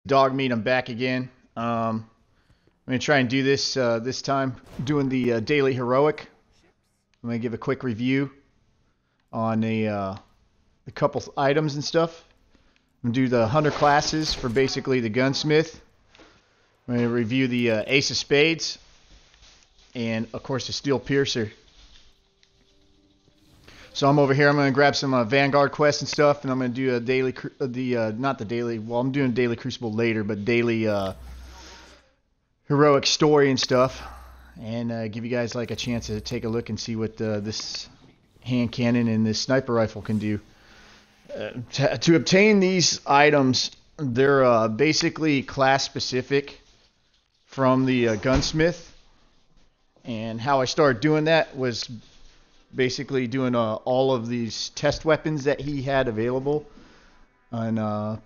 Dog meat. I'm back again. I'm gonna try and do this this time, doing the daily heroic. I'm gonna give a quick review on a couple items and stuff. I'm gonna do the hunter classes for basically the gunsmith. I'm gonna review the ace of spades, and of course the steel piercer. So I'm over here. I'm gonna grab some Vanguard quests and stuff, and I'm gonna do a daily, not the daily. Well, I'm doing daily Crucible later, but daily heroic story and stuff, and give you guys like a chance to take a look and see what this hand cannon and this sniper rifle can do. To obtain these items, they're basically class specific from the gunsmith, and how I started doing that was basically doing all of these test weapons that he had available, and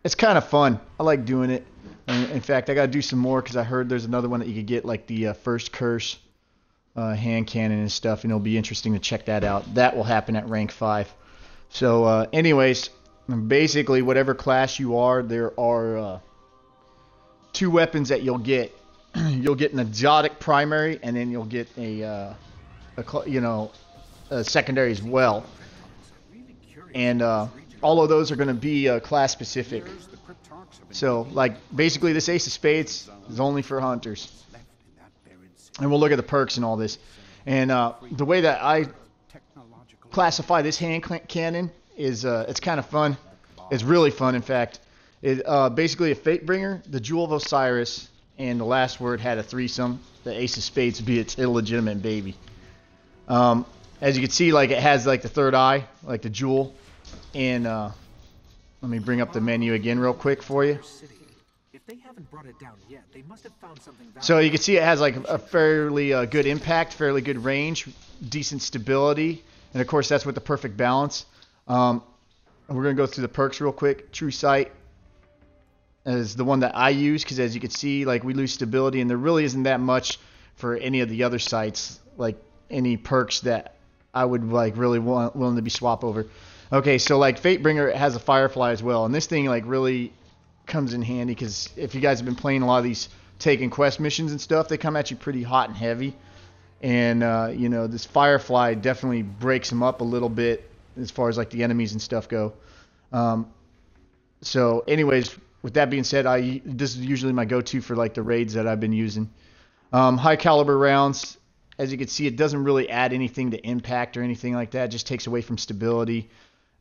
it's kind of fun. I like doing it. And in fact, I gotta do some more because I heard there's another one that you could get, like the first curse hand cannon and stuff, and it'll be interesting to check that out. That will happen at rank 5. So anyways, basically whatever class you are, there are 2 weapons that you'll get. You'll get an exotic primary, and then you'll get a secondary as well, and all of those are going to be class specific. So like basically this ace of spades is only for hunters, and we'll look at the perks and all this. And the way that I classify this hand cannon is it's kind of fun. It's really fun, in fact. It basically a fate bringer, the jewel of Osiris, and the last word had a threesome. The ace of spades would be its illegitimate baby. As you can see, like it has like the third eye, like the jewel, and let me bring up the menu again real quick for you. So you can see it has like a fairly good impact, fairly good range, decent stability, and of course that's with the perfect balance. We're gonna go through the perks real quick. True Sight is the one that I use because, as you can see, like we lose stability, and there really isn't that much for any of the other sights, like any perks that I would like really willing to be swap over. Okay, so like Fatebringer has a Firefly as well, and this thing like really comes in handy because if you guys have been playing a lot of these taking quest missions and stuff, they come at you pretty hot and heavy, and you know, this Firefly definitely breaks them up a little bit as far as like the enemies and stuff go. So anyways, with that being said, this is usually my go-to for like the raids that I've been using. High caliber rounds, as you can see, it doesn't really add anything to impact or anything like that. It just takes away from stability.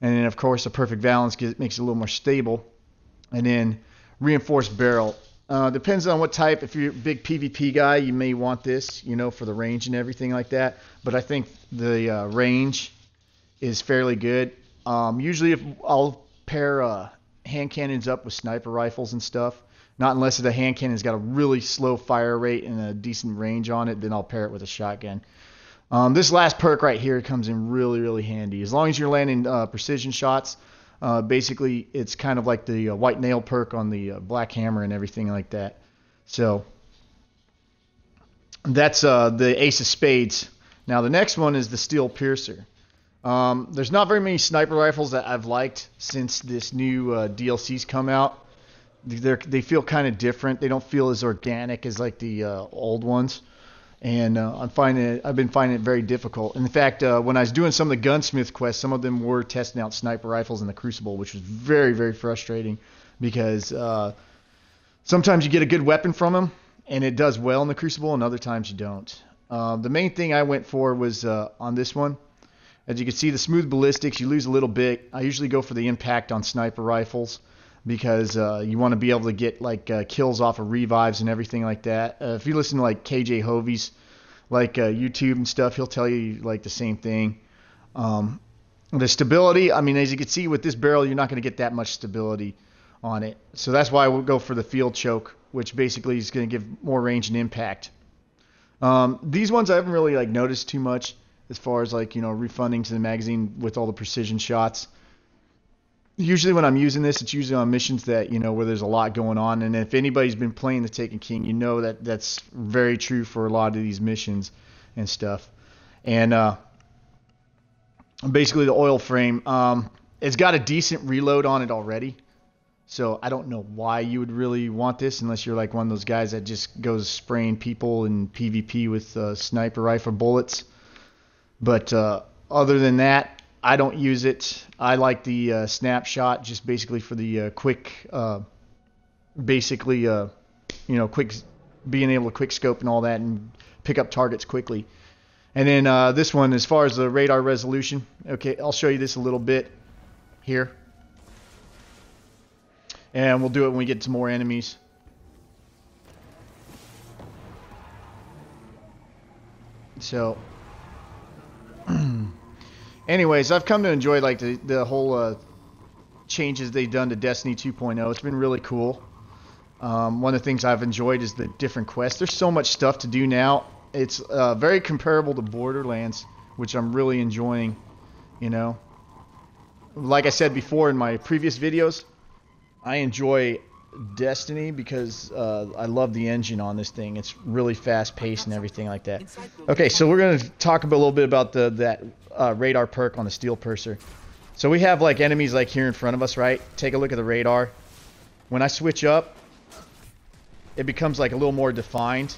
And then, of course, a perfect balance makes it a little more stable. And then reinforced barrel. Depends on what type. If you're a big PvP guy, you may want this, you know, for the range and everything like that. But I think the range is fairly good. Usually, if I'll pair hand cannons up with sniper rifles and stuff. Not unless the hand cannon's got a really slow fire rate and a decent range on it, then I'll pair it with a shotgun. This last perk right here comes in really, really handy. As long as you're landing precision shots, basically it's kind of like the white nail perk on the Black Hammer and everything like that. So that's the ace of spades. Now the next one is the steel piercer. There's not very many sniper rifles that I've liked since this new DLC's come out. They feel kind of different. They don't feel as organic as like the old ones, and I've been finding it very difficult. In fact, when I was doing some of the gunsmith quests, some of them were testing out sniper rifles in the Crucible, which was very, very frustrating because sometimes you get a good weapon from them and it does well in the Crucible, and other times you don't. The main thing I went for was on this one. As you can see, the smooth ballistics, you lose a little bit. I usually go for the impact on sniper rifles, because you want to be able to get like kills off of revives and everything like that. If you listen to like KJ Hovey's like YouTube and stuff, he'll tell you like the same thing. The stability, I mean, as you can see with this barrel, you're not going to get that much stability on it. So that's why we'll go for the field choke, which basically is going to give more range and impact. These ones I haven't really like noticed too much as far as like, you know, refunding to the magazine with all the precision shots. Usually when I'm using this, it's usually on missions that, you know, where there's a lot going on. And if anybody's been playing the Taken King, you know that that's very true for a lot of these missions and stuff. And basically the oil frame, it's got a decent reload on it already. So I don't know why you would really want this unless you're like one of those guys that just goes spraying people in PvP with sniper rifle bullets. But other than that, I don't use it. I like the snapshot just basically for the quick, quick being able to quick scope and all that and pick up targets quickly. And then this one, as far as the radar resolution, okay, I'll show you this a little bit here. And we'll do it when we get to more enemies. So, anyways, I've come to enjoy like the whole changes they've done to Destiny 2.0. It's been really cool. One of the things I've enjoyed is the different quests. There's so much stuff to do now. It's very comparable to Borderlands, which I'm really enjoying, you know. Like I said before in my previous videos, I enjoy Destiny because I love the engine on this thing. It's really fast-paced and everything like that. Okay, so we're going to talk a little bit about that radar perk on the Steel Purser. So we have like enemies like here in front of us, right? Take a look at the radar. When I switch up, it becomes like a little more defined.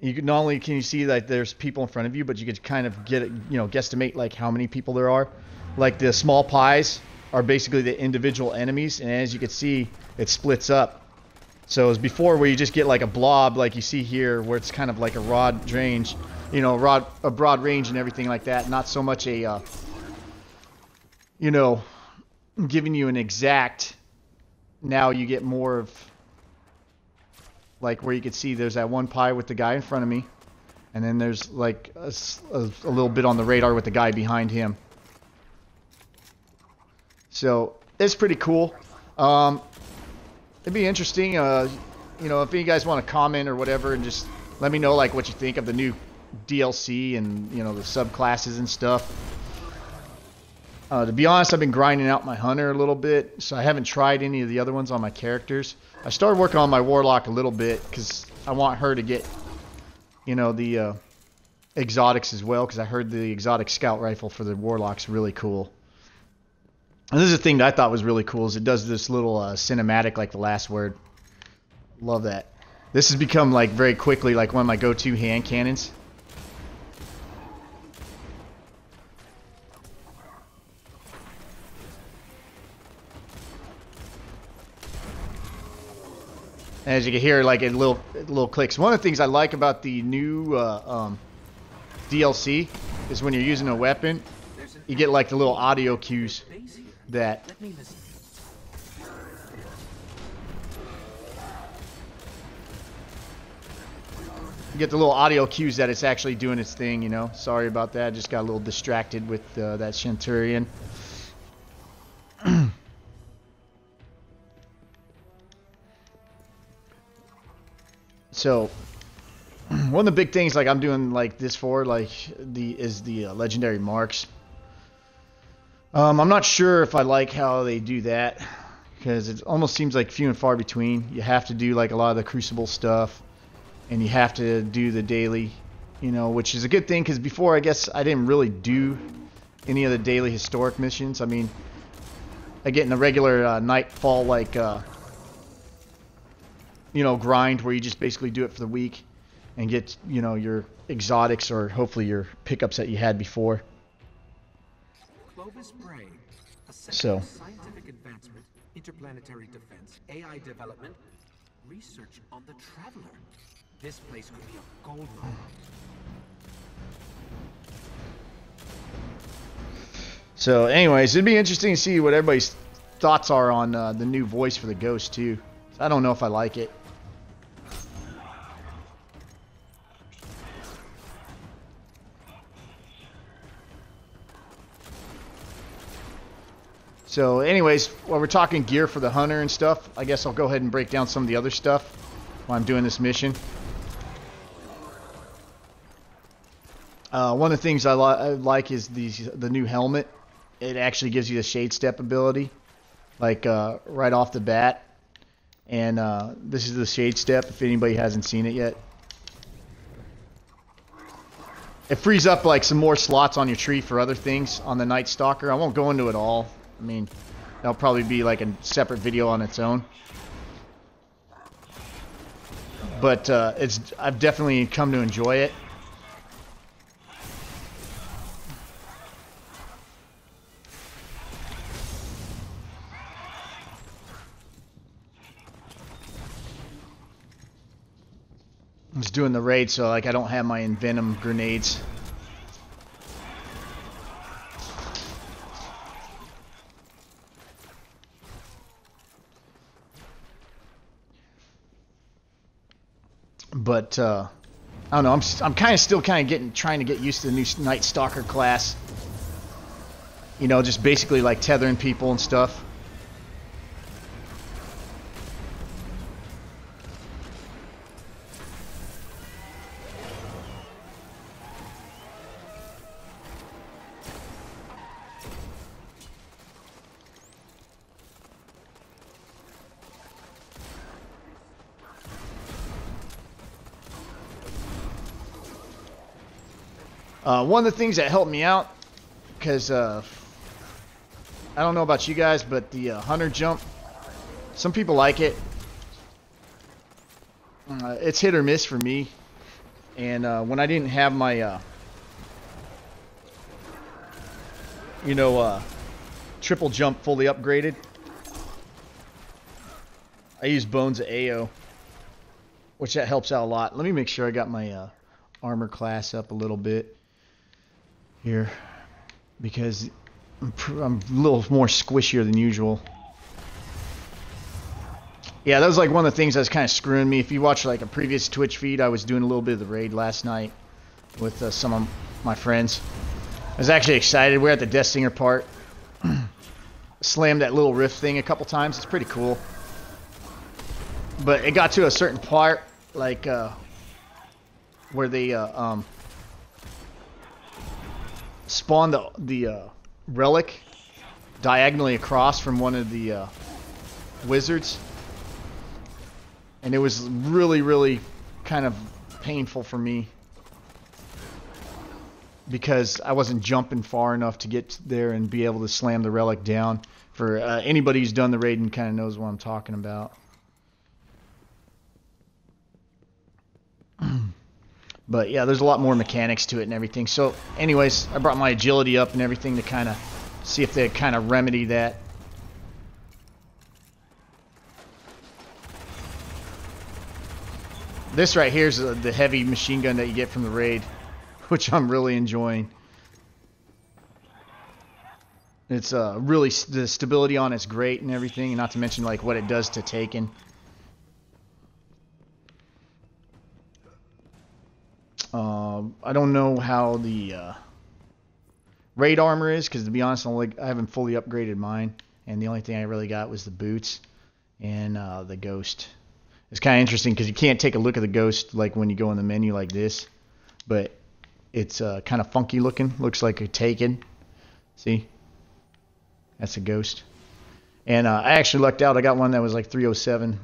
You can, not only can you see that there's people in front of you, but you can kind of get it, guesstimate like how many people there are. Like the small pies are basically the individual enemies, and as you can see, it splits up. So as before, where you just get like a blob, like you see here, where it's kind of like a broad range, a broad range and everything like that. Not so much a, giving you an exact. Now you get more of. Like where you can see there's that one pie with the guy in front of me. And then there's like a little bit on the radar with the guy behind him. So it's pretty cool. It'd be interesting, if you guys want to comment or whatever and just let me know like what you think of the new DLC and, the subclasses and stuff. To be honest, I've been grinding out my Hunter a little bit, so I haven't tried any of the other ones on my characters. I started working on my Warlock a little bit because I want her to get, the exotics as well, because I heard the exotic scout rifle for the Warlock's really cool. And this is the thing that I thought was really cool, is it does this little cinematic like the last word. Love that. This has become like very quickly like one of my go-to hand cannons. As you can hear, like it little clicks. One of the things I like about the new DLC is when you're using a weapon, you get like the little audio cues that. You get the little audio cues that it's actually doing its thing, Sorry about that. Just got a little distracted with that Centurion. So, one of the big things like I'm doing like this for is the legendary marks. I'm not sure if I like how they do that because it almost seems like few and far between. You have to do like a lot of the Crucible stuff, and you have to do the daily, which is a good thing because before I guess I didn't really do any of the daily historic missions. I mean, I get in a regular nightfall like. Grind where you just basically do it for the week and get, your exotics or hopefully your pickups that you had before. Clovis Bray, a So, scientific advancement, interplanetary defense, AI development, research on the Traveler. This place could be a gold mine. So, anyways, it'd be interesting to see what everybody's thoughts are on the new voice for the Ghost too. I don't know if I like it. So anyways, while we're talking gear for the Hunter and stuff, I guess I'll go ahead and break down some of the other stuff while I'm doing this mission. One of the things I like is the new helmet. It actually gives you the Shade Step ability, like right off the bat. And this is the Shade Step, if anybody hasn't seen it yet. It frees up like some more slots on your tree for other things on the Night Stalker. I won't go into it all. I mean, That'll probably be like a separate video on its own. But I've definitely come to enjoy it. I'm just doing the raid, so like I don't have my Envenom grenades. But I don't know. I'm kind of still trying to get used to the new Night Stalker class. You know, just basically like tethering people and stuff. One of the things that helped me out, because I don't know about you guys, but the hunter jump, some people like it. It's hit or miss for me. And when I didn't have my, triple jump fully upgraded, I use Bones of Ao, which that helps out a lot. Let me make sure I got my armor class up a little bit here, because I'm a little more squishier than usual. Yeah, that was like one of the things that was kind of screwing me. If you watch like a previous Twitch feed, I was doing a little bit of the raid last night with some of my friends. I was actually excited. We're at the Death Singer part. Slammed that little rift thing a couple times. It's pretty cool. But it got to a certain part, like where they spawned the relic diagonally across from one of the wizards, and it was really kind of painful for me because I wasn't jumping far enough to get there and be able to slam the relic down. For anybody who's done the raid and kind of knows what I'm talking about. But yeah, there's a lot more mechanics to it and everything. So anyways, I brought my agility up and everything to kind of see if they kind of remedy that. This right here is the heavy machine gun that you get from the raid, which I'm really enjoying. It's really, the stability on it's great and everything, not to mention like what it does to Taken. I don't know how the raid armor is, because to be honest, I haven't fully upgraded mine, and the only thing I really got was the boots and the ghost. It's kind of interesting because you can't take a look at the ghost like when you go in the menu like this, but it's kind of funky looking. Looks like a Taken. See? That's a ghost. And I actually lucked out. I got one that was like 307.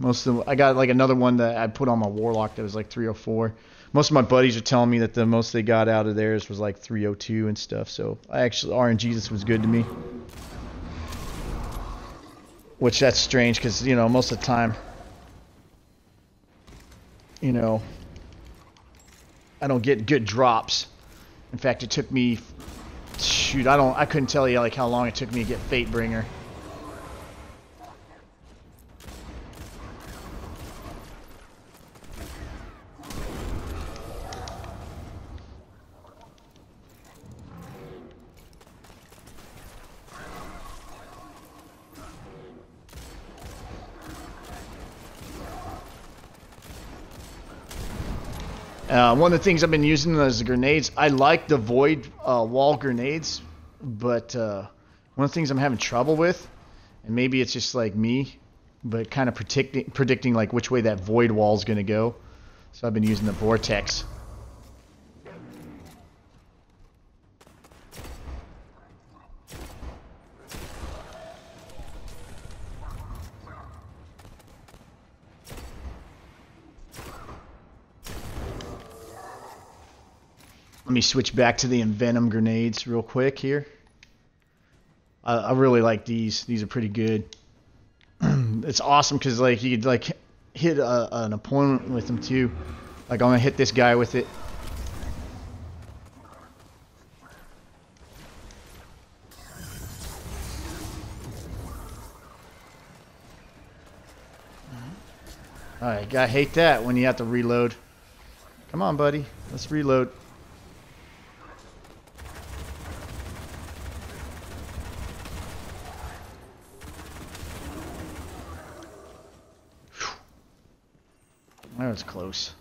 I got like another one that I put on my Warlock that was like 304. Most of my buddies are telling me that the most they got out of theirs was like 302 and stuff. So RNG, this was good to me. Which that's strange because, you know, most of the time, you know, I don't get good drops. In fact, it took me, shoot, I couldn't tell you like how long it took me to get Fatebringer. One of the things I've been using is the grenades. I like the void wall grenades, but one of the things I'm having trouble with, and maybe it's just like me, but kind of predicting like which way that void wall is going to go. So I've been using the vortex. Let me switch back to the Envenom grenades real quick here. I really like these. These are pretty good. It's awesome because like you could like hit an opponent with them too. Like I'm gonna hit this guy with it. Alright, I hate that when you have to reload. Come on, buddy. Let's reload. That was close.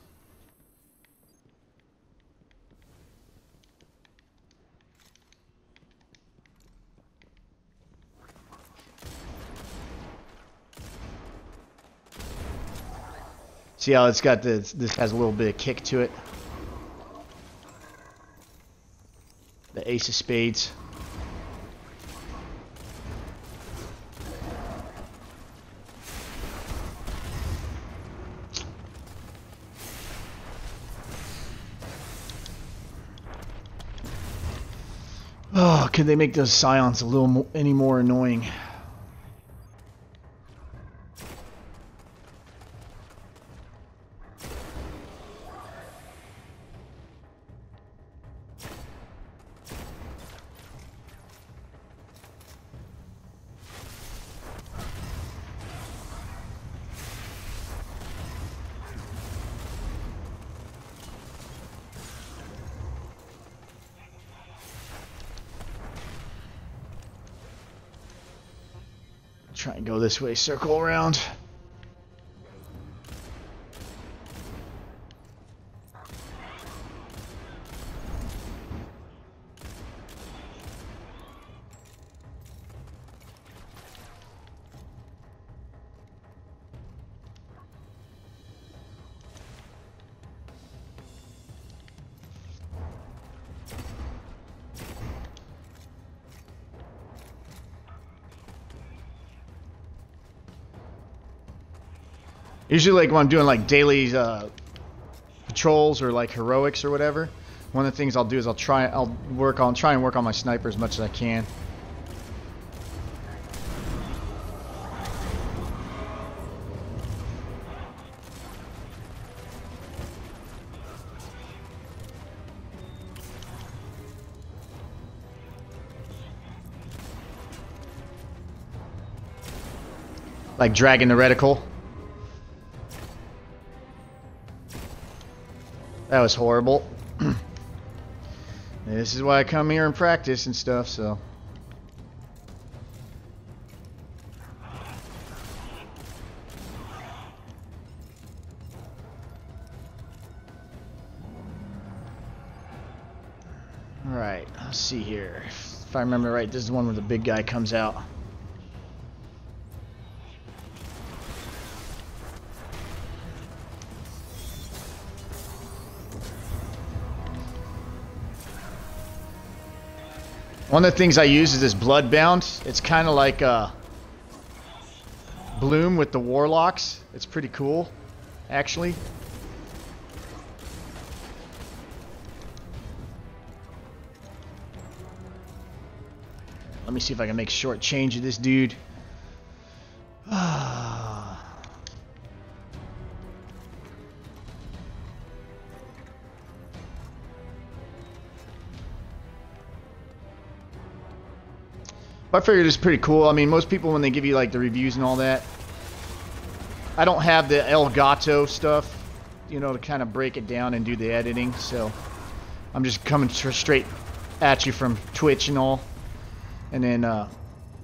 See how it's got this has a little bit of kick to it. The ace of spades. Oh, could they make those scions a little any more annoying? Try and go this way, circle around. Usually, like when I'm doing like daily patrols or like heroics or whatever, one of the things I'll do is I'll try and work on my sniper as much as I can. Like dragging the reticle. That was horrible. This is why I come here and practice and stuff, so. Alright, let's see here. If I remember right, this is the one where the big guy comes out. One of the things I use is this Bloodbound. It's kind of like Bloom with the Warlocks. It's pretty cool, actually. Let me see if I can make short change of this dude. I figured it's pretty cool. I mean, most people, when they give you like the reviews and all that, I don't have the Elgato stuff, you know, to kind of break it down and do the editing. So I'm just coming straight at you from Twitch and all. And then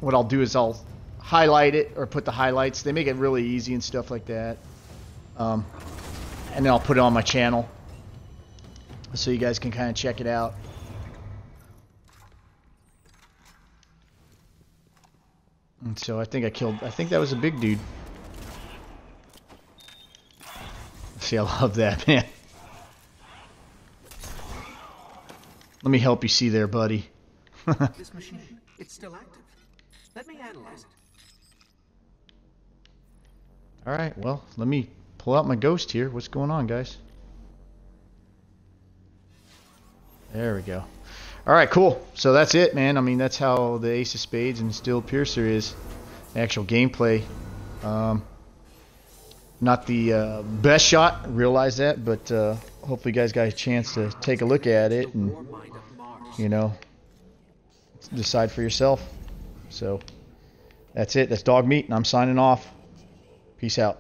what I'll do is I'll highlight it or put the highlights. They make it really easy and stuff like that. And then I'll put it on my channel so you guys can kind of check it out. And so I think I think that was a big dude. See, I love that, man. Let me help you see there, buddy. This machine, it's still active. Let me analyze it. Alright, well, let me pull out my ghost here. What's going on, guys? There we go. All right, cool. So that's it, man. I mean, that's how the Ace of Spades and Steel Piercer is. The actual gameplay. Not the best shot, realize that, but hopefully you guys got a chance to take a look at it and, you know, decide for yourself. So that's it. That's Dog Meat, and I'm signing off. Peace out.